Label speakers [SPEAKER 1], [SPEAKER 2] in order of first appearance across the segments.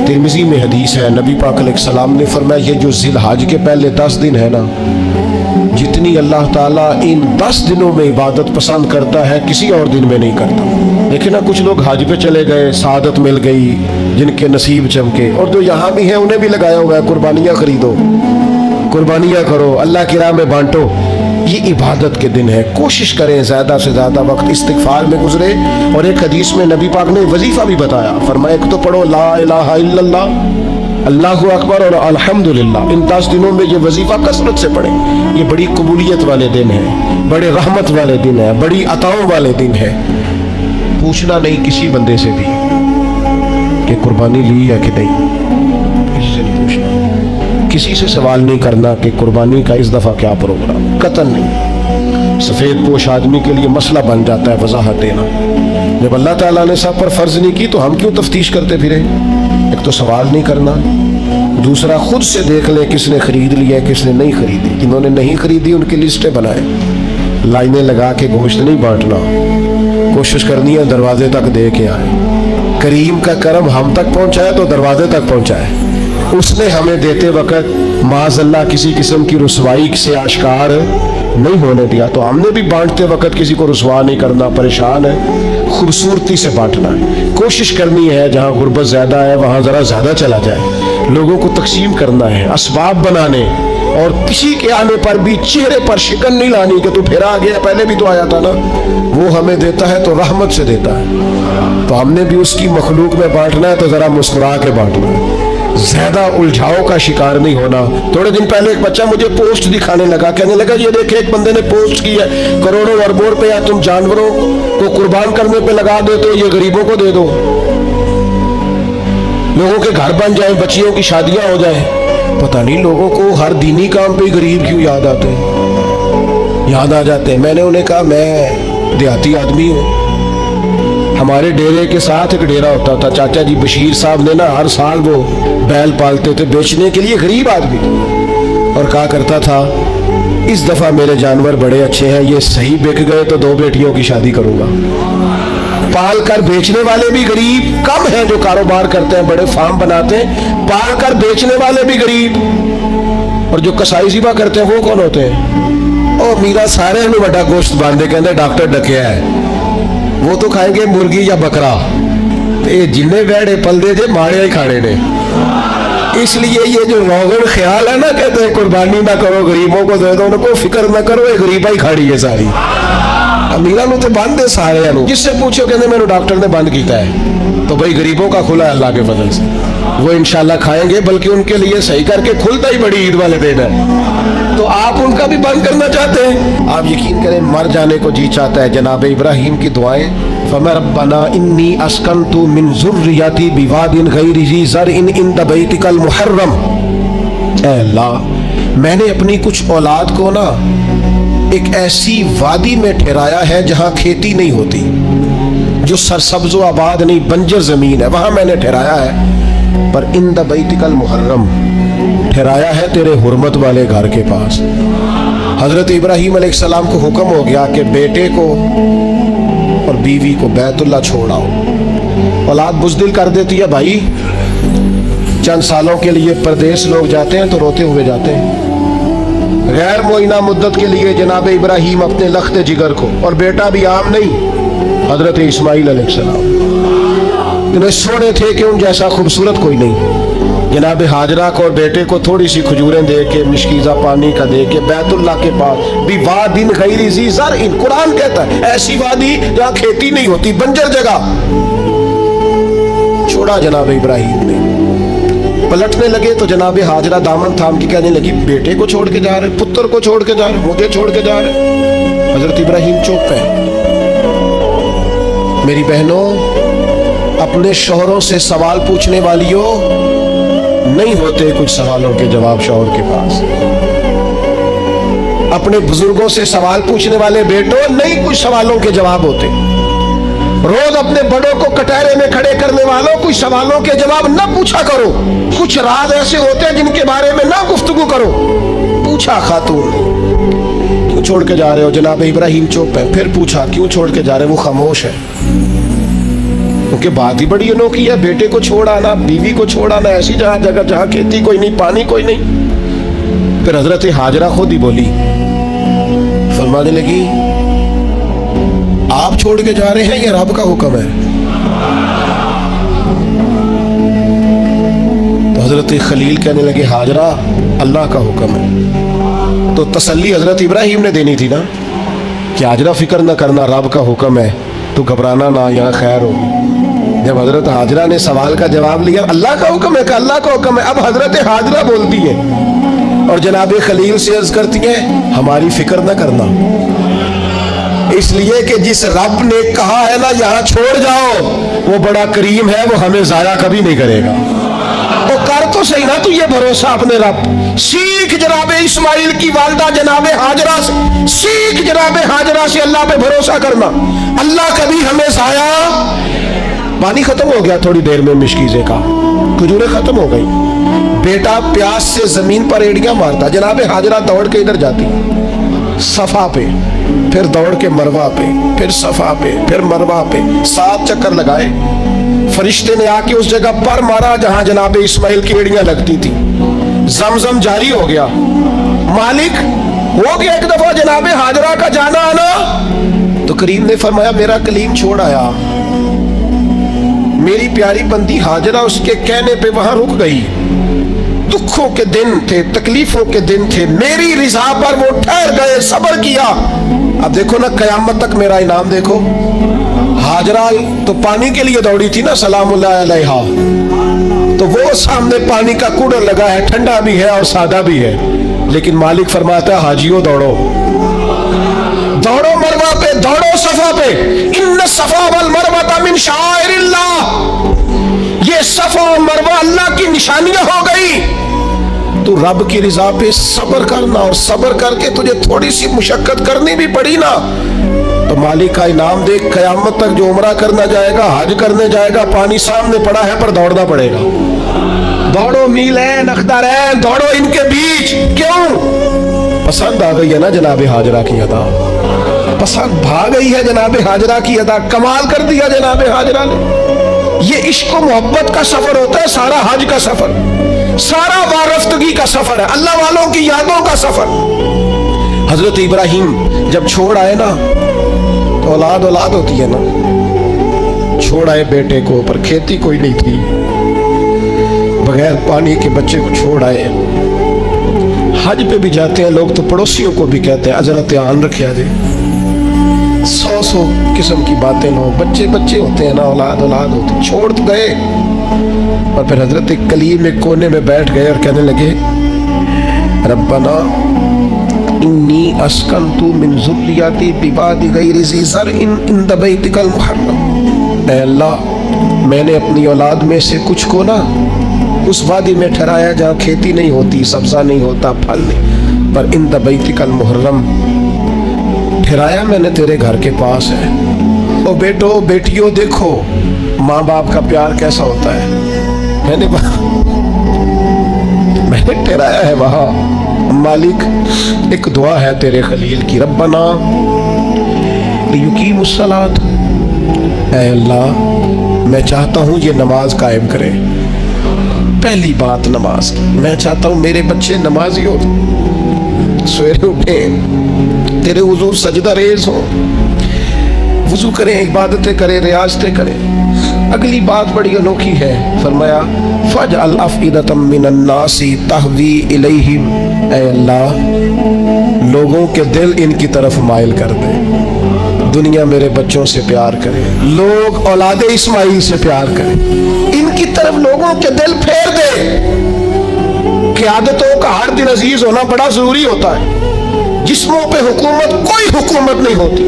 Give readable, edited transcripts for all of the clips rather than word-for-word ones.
[SPEAKER 1] Tirmidhi में हदीस है, नबी पाक अलैहिस्सलाम ने फरमाया ये जो ज़िलहज के पहले 10 दिन है ना, जितनी अल्लाह ताला इन 10 दिनों में इबादत पसंद करता है किसी और दिन में नहीं करता। देखिए ना, कुछ लोग हज पे चले गए, सादत मिल गई, जिनके नसीब चमके, और जो यहाँ भी हैं उन्हें भी लगाया हुआ है कुर्बानियाँ खरीदो, कुर्बानियाँ करो, अल्लाह की राह में बांटो। ये इबादत के दिन है, कोशिश करें ज़्यादा से ज़्यादा वक्त इस्तिग़फ़ार में गुजरे। और एक हदीस में नबी पाक ने वजीफ़ा भी बताया, फरमाया एक तो पढ़ो ला इलाहा इल्लल्लाह, अल्लाहु अकबर और अल्हम्दुलिल्लाह। इन 10 दिनों में ये वजीफ़ा कसरत से पढ़ें। ये बड़ी कबूलियत वाले दिन है, बड़े रहमत वाले दिन है, बड़ी अताओं वाले दिन है। पूछना नहीं किसी बंदे से भी कि कुर्बानी ली है कि नहीं, किसी से नहीं पूछना, किसी से सवाल नहीं करना कि कुर्बानी का इस दफ़ा क्या प्रोग्राम, कतन नहीं। सफ़ेद पोश आदमी के लिए मसला बन जाता है वजाहत देना। जब अल्लाह ताला ने सब पर फ़र्ज नहीं की तो हम क्यों तफ्तीश करते फिरे? एक तो सवाल नहीं करना, दूसरा खुद से देख ले किसने खरीद लिया है किसने नहीं खरीदी। जिन्होंने नहीं खरीदी उनकी लिस्टें बनाए, लाइनें लगा के गोश्त नहीं बांटना, कोशिश करनी है दरवाजे तक दे के आए। करीम का करम हम तक पहुँचाए तो दरवाजे तक पहुँचाए। उसने हमें देते वक्त माज़अल्लाह किसी किस्म की रुसवाई से आश्कार नहीं होने दिया, तो हमने भी बांटते वक्त किसी को रुसवा नहीं करना, परेशान है, खूबसूरती से बांटना है। कोशिश करनी है जहाँ गुर्बत ज़्यादा है वहाँ ज़रा ज़्यादा चला जाए, लोगों को तकसीम करना है, असबाब बनाने, और किसी के आने पर भी चेहरे पर शिकन नहीं लानी कि तू फिर आ गया, पहले भी तो आया था ना। वो हमें देता है तो रहमत से देता है, तो हमने भी उसकी मखलूक में बांटना है तो ज़रा मुस्कुरा के बांटना है, ज्यादा उलझाव का शिकार नहीं होना। थोड़े दिन पहले एक बच्चा मुझे पोस्ट दिखाने लगा, कहने लगा ये देखे एक बंदे ने पोस्ट की है, करोड़ों अरबों रुपया तुम जानवरों को कुर्बान करने पे लगा देते हो, ये गरीबों को दे दो, लोगों के घर बन जाए, बच्चियों की शादियां हो जाए। पता नहीं लोगों को हर दीनी काम पे गरीब क्यों याद आ जाते हैं। मैंने उन्हें कहा मैं देहाती आदमी हूँ, हमारे डेरे के साथ एक डेरा होता था, चाचा जी बशीर साहब ने ना हर साल वो बैल पालते थे बेचने के लिए, गरीब आदमी, और कहा करता था इस दफ़ा मेरे जानवर बड़े अच्छे हैं, ये सही बिक गए तो 2 बेटियों की शादी करूंगा। पाल कर बेचने वाले भी गरीब कम हैं, जो कारोबार करते हैं, बड़े फार्म बनाते हैं, पाल कर बेचने वाले भी गरीब। और जो कसाई सिबा करते हैं वो कौन होते हैं? ओ मीरा सारे में बड़ा गोश्त बांधे, कहते डॉक्टर डकिया है, वो तो खाएंगे मुर्गी या बकरा, ये जिन्ने बैठे पलदे जे माड़े ही खाने ने। इसलिए ये जो रोगन ख्याल है ना, कहते हैं कुर्बानी ना करो, गरीबों को दे दो, उनको फिक्र ना करो, ये गरीबा ही खाड़ी है सारी। अमीरा नु तो बंद है सारे नु, जिससे पूछो कहते मेरे डॉक्टर ने बंद किया है, तो भाई गरीबों का खुला है अल्लाह के फजल से, वो इंशाल्लाह खाएंगे, बल्कि उनके लिए सही करके खुलता ही बड़ी ईद वाले दिन है। तो आप उनका भी बंद करना चाहते हैं? आप यकीन करें मर जाने को जी चाहता है। जनाब इब्राहिम की दुआएं, फमा रब्बना इन्नी अस्कनतु मिन ज़ुर्रियती बिवादिन गैरि ज़ी ज़रइन इंद बैतिकल मुहर्रम। ऐ अल्लाह, मैंने अपनी कुछ औलाद को ना एक ऐसी वादी में ठहराया है जहाँ खेती नहीं होती, जो सरसब्ज़ व आबाद नहीं, बंजर ज़मीन है, वहाँ मैंने ठहराया है। पर इंद बैतिकल मुहर्रम ठहराया है तेरे हुर्मत वाले घर के पास। हज़रत इब्राहीम अलैहिस्सलाम को हुक्म हो गया कि बेटे को और बीवी को बैतुल्लाह छोड़ आओ। औलाद बुज़दिल कर देती है भाई, चंद सालों के लिए परदेश लोग जाते हैं तो रोते हुए जाते हैं। गैर मुइना मुद्दत के लिए जनाब इब्राहीम अपने लख्त जिगर को, और बेटा भी आम नहीं, हज़रत इस्माइल अलैहिस्सलाम, इतने सोने थे कि उन जैसा खूबसूरत कोई नहीं। जनाब हाजरा को और बेटे को थोड़ी सी खजूरें दे के, मिश्कीज़ा पानी का दे के, बैतुल्लाह के पास भी वादिन गैरि ज़ी ज़रइन, कुरान कहता है ऐसी वादी जहाँ खेती नहीं होती, बंजर जगह छोड़ा जनाब इब्राहीम ने। पलटने लगे तो जनाब हाजरा दामन थाम के कहने लगी बेटे को छोड़ के जा रहे, पुत्र को छोड़ के जा रहे, मुझे छोड़ के जा रहे। हजरत इब्राहीम चुप है। मेरी बहनों, अपने शौहरों से सवाल पूछने वालियों, नहीं होते कुछ सवालों के जवाब शौहर के पास। अपने बुजुर्गों से सवाल पूछने वाले बेटों, नहीं कुछ सवालों के जवाब होते। रोज अपने बड़ों को कटहरे में खड़े करने वालों, कुछ सवालों के जवाब न पूछा करो। कुछ राज ऐसे होते हैं जिनके बारे में ना गुफ्तगू करो। पूछा खातून, छोड़ के जा रहे हो? जनाब इब्राहिम चुप है। फिर पूछा क्यों छोड़ के जा रहे हो? वो खामोश है, क्योंकि बात ही बड़ी अनोखी है। बेटे को छोड़ आना, बीवी को छोड़ आना ऐसी जगह जहाँ खेती कोई नहीं, पानी कोई नहीं। फिर हजरत हाजरा खुद ही बोली, फरमाने लगी आप छोड़ के जा रहे हैं, ये रब का हुक्म है। तो हजरत खलील कहने लगे हाजरा अल्लाह का हुक्म है। तो तसल्ली हजरत इब्राहिम ने देनी थी ना कि हाजरा फिक्र न करना, रब का हुक्म है, तो घबराना ना, यहाँ खैर होगी। जब हजरत हाजरा ने सवाल का जवाब लिया अल्लाह का हुक्म है, अल्लाह का हुक्म है, अब हजरत हाजरा बोलती है और जनाब खलील से अर्ज करती है हमारी फिक्र न करना, इसलिए कि जिस रब ने कहा है ना यहाँ छोड़ जाओ, वो बड़ा करीम है, वो हमें जाया कभी नहीं करेगा। तो कर तो सही ना तू ये भरोसा अपने रब। सीख जनाब इस्माइल की वालदा जनाब हाजरा से, सीख जनाब हाजरा से अल्लाह पे भरोसा करना। अल्लाह कभी हमें जाया। पानी खत्म हो गया थोड़ी देर में, मिशकीजे का खजूरें खत्म हो गई। बेटा प्यास से जमीन पर एड़ियां मारता, जनाब हाजरा दौड़ के इधर जाती सफा पे, फिर दौड़ के मरवा पे, फिर सफा पे, फिर मरवा पे, 7 चक्कर लगाए। फरिश्ते ने आके उस जगह पर मारा जहां जनाब इस्माइल की एड़ियां लगती थी। जमजम जारी हो गया। मालिक हो गया एक दफा जनाब हाजरा का जाना आना। तो करीम ने फरमाया मेरा कलीम छोड़ आया, मेरी प्यारी बंदी हाजरा उसके कहने पे वहां रुक गई। दुखों के दिन थे, तकलीफों के दिन थे, मेरी रिजा पर वो ठहर गए, सब्र किया। अब देखो ना कयामत तक मेरा इनाम देखो। हाजरा तो पानी के लिए दौड़ी थी ना, सलामुल्लाह अलैहा, तो वो सामने पानी का कूलर लगा है, ठंडा भी है और सादा भी है, लेकिन मालिक फरमाता है हाजियो दौड़ो, दौड़ो मरवा पे, दौड़ो सफा पे। इन्न सफा वल मरवा मिन शाइरिल्लाह, ये सफा और मरवा अल्लाह की निशानियां हो गई। तो रब की रिजा पे सब्र करना, और सब्र करके तुझे थोड़ी सी मुशक्कत करनी भी पड़ी ना, तो मालिक का इनाम देख। कयामत तक जो उम्रा करना जाएगा, हज करने जाएगा, पानी सामने पड़ा है पर दौड़ना पड़ेगा। दौड़ो मील है, नख्तर है, दौड़ो इनके बीच। क्यों? पसंद आ गई है ना जनाब हाजरा की अदा, पसंद भा गई है जनाब हाजरा की अदा, कमाल कर दिया जनाब हाजरा ने। ये इश्क और मोहब्बत का सफर होता है, सारा हज का सफर, सारा वारफ्तगी का सफर है, अल्लाह वालों की यादों का सफर। हजरत इब्राहिम जब छोड़ आए ना, तो औलाद औलाद होती है ना, छोड़ आए बेटे को, पर खेती कोई नहीं थी, बगैर पानी के बच्चे को छोड़ आए। हज पे भी जाते हैं लोग तो पड़ोसियों को भी कहते हैं अजरा ध्यान रखिया जे, 100 किस्म की बातें लोग, बच्चे बच्चे होते हैं ना, औलाद औलाद होती। छोड़ तो गए, और फिर हजरत कलीम एक कोने में बैठ गए और कहने लगे रब्बना इन्नी अस्कनतु मिन ज़ुर्रियती बिवादि गैरि ज़ी ज़रइन इंद बैतिकल मुहर्रम। ऐ अल्लाह, मैंने अपनी औलाद में से कुछ को ना उस वादी में ठहराया जहाँ खेती नहीं होती, सब्जा नहीं होता, फल नहीं, पर इंद बैतिकल मुहर्रम ठहराया मैंने तेरे घर के पास है। ओ बेटो बेटियों देखो माँ बाप का प्यार कैसा होता है, मैंने ठहराया है वहाँ। मालिक एक दुआ है तेरे खलील की, रब्बना लियुकीमुस्सलात, ऐ अल्लाह मैं चाहता हूँ ये नमाज कायम करे। पहली बात नमाज की, मैं चाहता हूँ मेरे बच्चे नमाजी हो, सवेरे उठे तेरे हुजूर सजदा रेज हो, वुजू करें, इबादतें करें, रियाजतें करें। अगली बात बड़ी अनोखी है, फरमाया फजअल अफ़इदतम मिनन नासी तहवी इलैहिम, ऐ अल्लाह लोगों के दिल इनकी तरफ माइल कर दे। दुनिया मेरे बच्चों से प्यार करे, लोग औलादे इस्माइल से प्यार करें, इनकी तरफ लोगों के दिल फेर दे। क़यादतों का हर दिन अजीज होना बड़ा जरूरी होता है। जिस्मों पे हुकूमत कोई हुकूमत नहीं होती,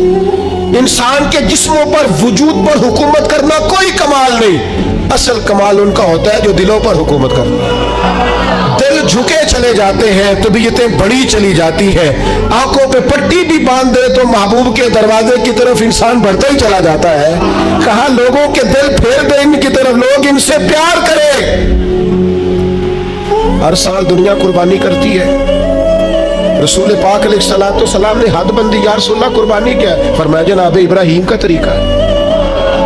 [SPEAKER 1] इंसान के जिस्मों पर वजूद पर हुकूमत करना कोई कमाल नहीं, असल कमाल उनका होता है जो दिलों पर हुकूमत करना। दिल झुके चले जाते हैं, तबीयतें बड़ी चली जाती है, आंखों पे पट्टी भी बांध दे तो महबूब के दरवाजे की तरफ इंसान बढ़ता ही चला जाता है। कहा लोगों के दिल फेर दे इनकी तरफ, लोग इनसे प्यार करें। हर साल दुनिया कुर्बानी करती है, रसूल पाक अलैहिस्सलाम ने हद बंदी, या रसूल अल्लाह कुर्बानी क्या है? फरमाया जनाब इब्राहीम का तरीका है।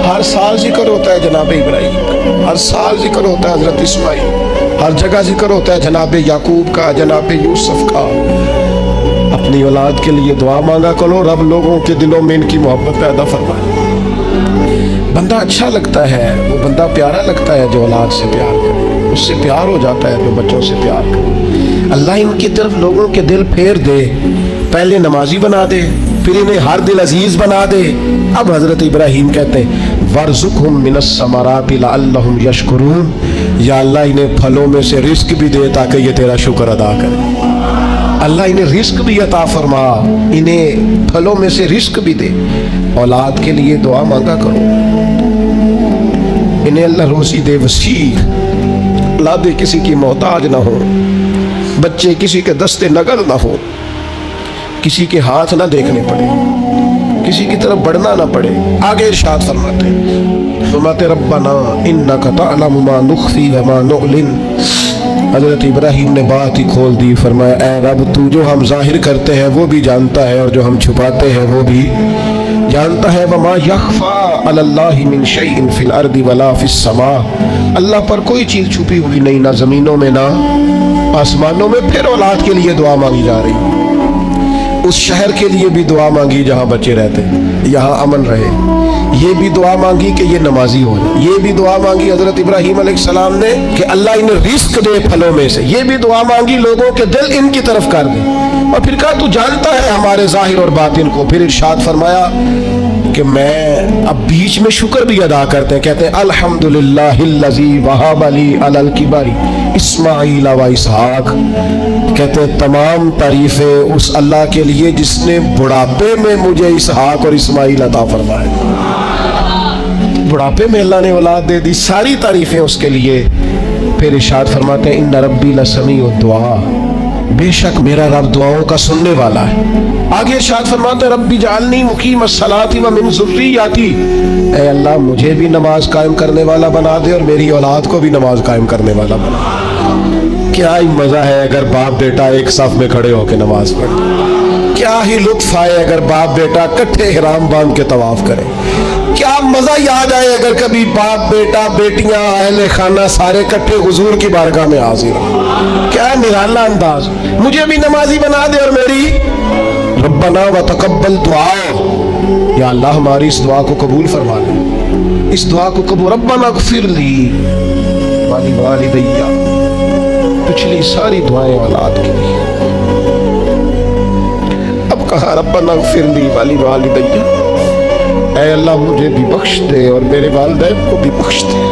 [SPEAKER 1] हर साल जिक्र होता है जनाब इब्राहीम का, हर साल जिक्र होता है हजरत इस्माइल, हर जगह जिक्र होता है जनाब याकूब का, जनाब यूसुफ का। अपनी औलाद के लिए दुआ मांगा करो, रब लोगों के दिलों में इनकी मोहब्बत पैदा फरमाए। बंदा अच्छा लगता है, वो बंदा प्यारा लगता है जो औलाद से प्यार करे, उससे प्यार हो जाता है जो बच्चों से प्यार करे। अल्लाह इनकी तरफ लोगों के दिल फेर दे, पहले नमाजी बना दे, फिर इन्हें हर दिल अजीज बना दे। अब हजरत इब्राहीम कहते हैं वर्ज़ुक़हुम मिनस समराति लअल्लहुम यशकुरून, या अल्लाह इन्हें फलों में से रिस्क भी दे ताकि ये तेरा शुक्र अदा करें। अल्लाह इन्हें रिस्क भी अता फरमा, इन्हें फलों में से रिस्क भी दे। औलाद के लिए दुआ मांगा करो, इन्हें अल्लाह रोज़ी दे वसी, औलादे किसी की मोहताज ना हो, बच्चे किसी के दस्ते नगद ना हो, किसी के हाथ ना देखने पड़े, किसी की तरफ बढ़ना ना पड़े। आगे इरशाद फरमाते रब्बना इन्नका तअलमु मा नुख्फी व मा नुअलिन। हज़रत इब्राहीम ने बात ही खोल दी, फरमाया ऐ रब तू जो हम जाहिर करते हैं वो भी जानता है और जो हम छुपाते हैं वो भी जानता है। वमा यख्फा अलल्लाहि मिन शैइन फिल अर्दि वला फिस समा, अल्लाह पर कोई चीज़ छुपी हुई नहीं, ना ज़मीनों में ना आसमानों में। फिर औलाद के लिए दुआ मांगी जा रही, उस शहर के लिए भी दुआ मांगी जहाँ बच्चे रहते, यहाँ अमन रहे। ये भी दुआ मांगी कि ये नमाजी हो जाए। ये भी दुआ मांगी हजरत इब्राहीम अलैहिस्सलाम ने कि अल्लाह इन्हें रिस्क दे फलों में से। ये भी दुआ मांगी लोगों के दिल इनकी तरफ कर दे। और फिर कहा तू जानता है हमारे जाहिर और बातिन को। फिर इरशाद फरमाया कि मैं अब बीच में शुक्र भी अदा करते हैं, कहते हैं अल्हम्दुलिल्लाहिल्लज़ी वहब ली अलल किबरी इस्माईल व इसहाक। कहते हैं तमाम तारीफें उस अल्लाह के लिए जिसने बुढ़ापे में मुझे इसहाक और इस्माईल अता फरमाया। बुढ़ापे में अल्लाह ने औलाद दे दी, सारी तारीफें उसके लिए। फिर इरशाद फरमाते हैं इन्ना रब्बी लसमीउद दुआ, बेशक मेरा रब दुआओं का सुनने वाला है। आगे इरशाद फरमाते हैं रब्बी जालनी मुकीमस्सलाति व मिन ज़ुर्रिय्यती, ऐ अल्लाह मुझे भी नमाज कायम करने वाला बना दे और मेरी औलाद को भी नमाज कायम करने वाला बना दे। क्या ही मजा है अगर बाप बेटा एक साफ में खड़े होकर नमाज पढ़े। क्या ही लुत्फ आए अगर बाप बेटा इकट्ठे इहराम बांध के तवाफ करें। क्या मजा याद आए अगर कभी बाप बेटा बेटियां अहले खाना सारे इकट्ठे हुजूर की बारगाह में हाजिर हो। क्या निराला अंदाज। मुझे भी नमाजी बना दे और मेरी रब्बना व तकब्बल दुआ, या अल्लाह हमारी इस दुआ को कबूल फरमा ले, इस दुआ को कबूल। रब्बना गफिर ली वाली वालिदैया, पिछली सारी दुआएं औलाद के लिए। अब कहा रब्बना गफिर ली वाली वालिदैया, ऐ अल्लाह मुझे भी बख्श दे और मेरे वालिदैन को भी बख्श दे,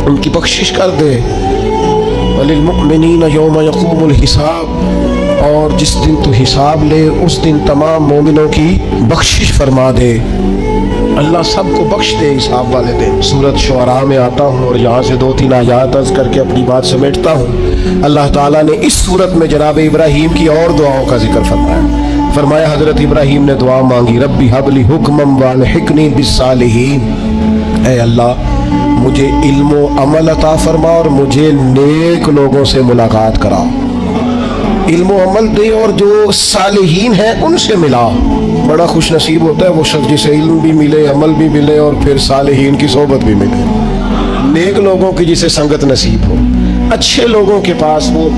[SPEAKER 1] उनकी बख्शिश कर दे। वलिल मुमिनीना यौम यक़ूमुल हिसाब, और जिस दिन तू हिसाब ले उस दिन तमाम मोमिनों की बख्शिश फरमा दे। अल्लाह सबको बख्श दे हिसाब वाले दिन। सूरत शुअरा में आता हूँ और यहाँ से 2-3 आयात अर्ज करके अपनी बात समेटता हूँ। अल्लाह ताला ने इस सूरत में जनाब इब्राहीम की और दुआओं का जिक्र फरमाया। फरमाया हजरत इब्राहीम ने दुआ मांगी रब्बी हबली हुक्मम वाल्हिकनी बिस्सालिहीन, ऐ अल्लाह मुझे इल्म अमल अता फरमा और मुझे नेक लोगों से मुलाकात करा। इल्म अमल दे और जो सालिहीन है उनसे मिला। बड़ा खुश नसीब होता है वो शख्स जिसे इल्म भी मिले, अमल भी मिले और फिर सालिहीन की सोबत भी मिले। नेक लोगों की जिसे संगत नसीब हो। अच्छे लोगों के पास, वो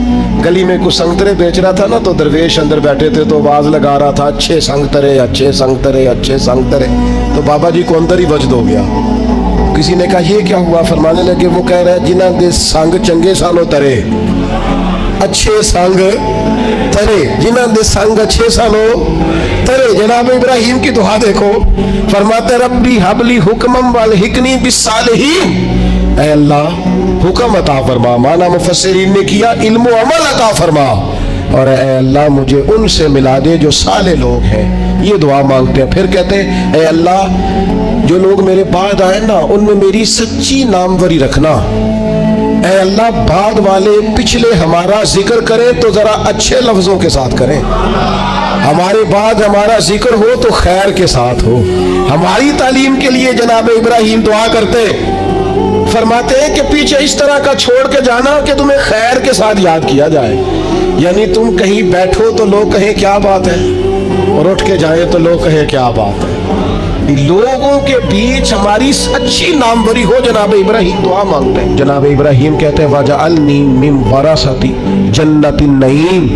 [SPEAKER 1] गली में कुछ संगतरे बेच रहा था ना, तो दरवेश अंदर बैठे थे तो आवाज लगा रहा था अच्छे संगतरे, अच्छे संगतरे, अच्छे संगतरे। तो बाबा जी को अंदर ही वजद हो गया। किसी ने कहा ये क्या हुआ? फरमाने लगे वो कह रहा है जिन्हां दे संग चंगे सानो तरे, अच्छे संग तरे, जिन्हां दे संग अच्छे सानो तरे। जनाब इब्राहीम की दुआ देखो, फरमाते रब्बी हबली हुक्मम वाल्हिकनी बिस्सालिहीन, ऐ अल्लाह हुक्म अता फरमा। माना मुफस्सिरीन ने किया इल्म अमल अता फरमा, और ऐ अल्लाह मुझे उनसे मिला दे जो साले लोग हैं। ये दुआ मांगते हैं। फिर कहते हैं ऐ अल्लाह जो लोग मेरे बाद आए ना उनमें मेरी सच्ची नामवरी रखना। ऐ अल्लाह बाद वाले पिछले हमारा जिक्र करें तो जरा अच्छे लफ्जों के साथ करें। हमारे बाद हमारा जिक्र हो तो खैर के साथ हो। हमारी तालीम के लिए जनाब इब्राहीम दुआ करते फरमाते हैं कि पीछे इस तरह का छोड़ के जाना कि तुम्हें खैर के साथ याद किया जाए, यानी तुम कहीं बैठो तो लोग कहें क्या बात है, और उठ के जाए तो लोग कहें क्या बात है। लोगों के बीच हमारी अच्छी नामवरी हो। जनाब इब्राहिम दुआ मांगते हैं, जनाब इब्राहिम कहते हैं वजअलनी मिन वरासती जन्नतिन नईम,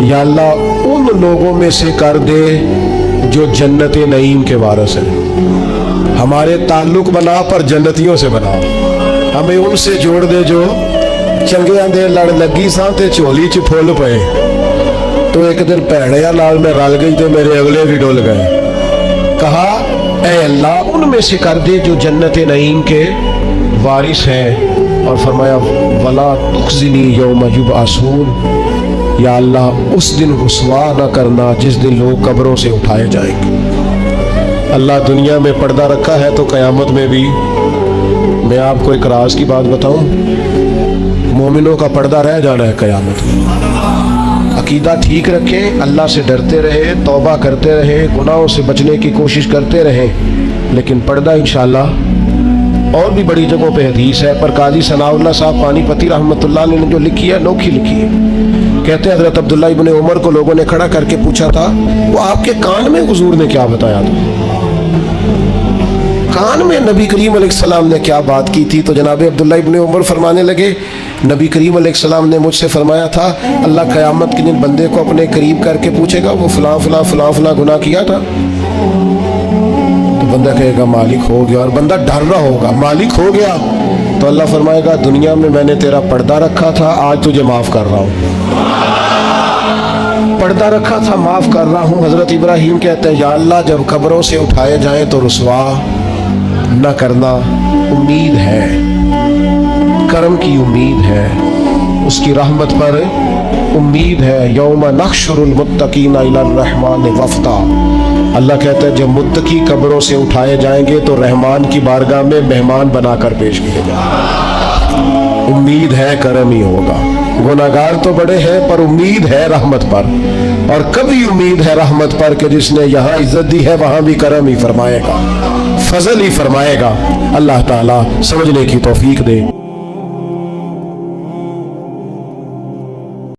[SPEAKER 1] या अल्लाह उन लोगों में से कर दे जो जन्नत नईम के वारिस हैं। हमारे ताल्लुक बना पर जन्नतियों से बना, हमें उनसे जोड़ दे जो चंगियां दे लड़ लगी सां ते झोली च फुल पए, तो एक दिन भैड़िया नाल मैं रल गई तो मेरे अगले भी डुल गए। कहा ऐ अल्लाह उनमें से कर दे जो जन्नत नईम के वारिस हैं, और फरमाया वला तुखज़िनी यौम युबअसून, या अल्लाह उस दिन रुसवा न करना जिस दिन लोग कब्रों से उठाए जाएंगे। अल्लाह दुनिया में पर्दा रखा है तो क़यामत में भी। मैं आपको एक राज की बात बताऊं, मोमिनों का पर्दा रह जाना है क़यामत में। अकीदा ठीक रखें, अल्लाह से डरते रहे, तौबा करते रहे, गुनाहों से बचने की कोशिश करते रहें, लेकिन पर्दा इंशाअल्लाह। और भी बड़ी जगहों पे हदीस है, पर काजी सनाउल्लाह साहब पानीपती रहमतुल्लाह अलैह ने जो लिखी है अनोखी लिखी है। कहते हैं हज़रत अब्दुल्ला इब्न उमर को लोगों ने खड़ा करके पूछा था, वो आपके कान में हुजूर ने क्या बताया था, कान में नबी करीम अलैहिस्सलाम ने क्या बात की थी? तो जनाब अब्दुल्ला इब्न उमर फरमाने लगे, नबी करीम अलैहिस्सलाम ने मुझसे फरमाया था अल्लाह क़यामत के दिन बंदे को अपने करीब करके पूछेगा वो फलां फलां फलां फलां गुनाह किया था, तो बंदा कहेगा मालिक हो गया, और बंदा डर रहा होगा मालिक हो गया, तो अल्लाह फरमाएगा दुनिया में मैंने तेरा पर्दा रखा था, आज तुझे माफ़ कर रहा हूँ, पर्दा रखा था माफ़ कर रहा हूँ। हज़रत इब्राहीम कहते हैं या अल्लाह जब कब्रों से उठाए जाएँ तो रुसवा न करना, उम्मीद है, करम की उम्मीद है, उसकी रहमत पर उम्मीद है। यौम नहशुरुल मुत्तकीना इलर रहमान वफ़दा, अल्लाह कहता है जब मुत्तकी कब्रों से उठाए जाएंगे तो रहमान की बारगाह में मेहमान बनाकर पेश किए जाएंगे। उम्मीद है करम ही होगा। गुनाहगार तो बड़े हैं पर उम्मीद है रहमत पर, और कभी उम्मीद है रहमत पर कि जिसने यहाँ इज्जत दी है वहाँ भी करम ही फरमाएगा, फजल ही फरमाएगा। अल्लाह ताला समझने की तौफीक दे।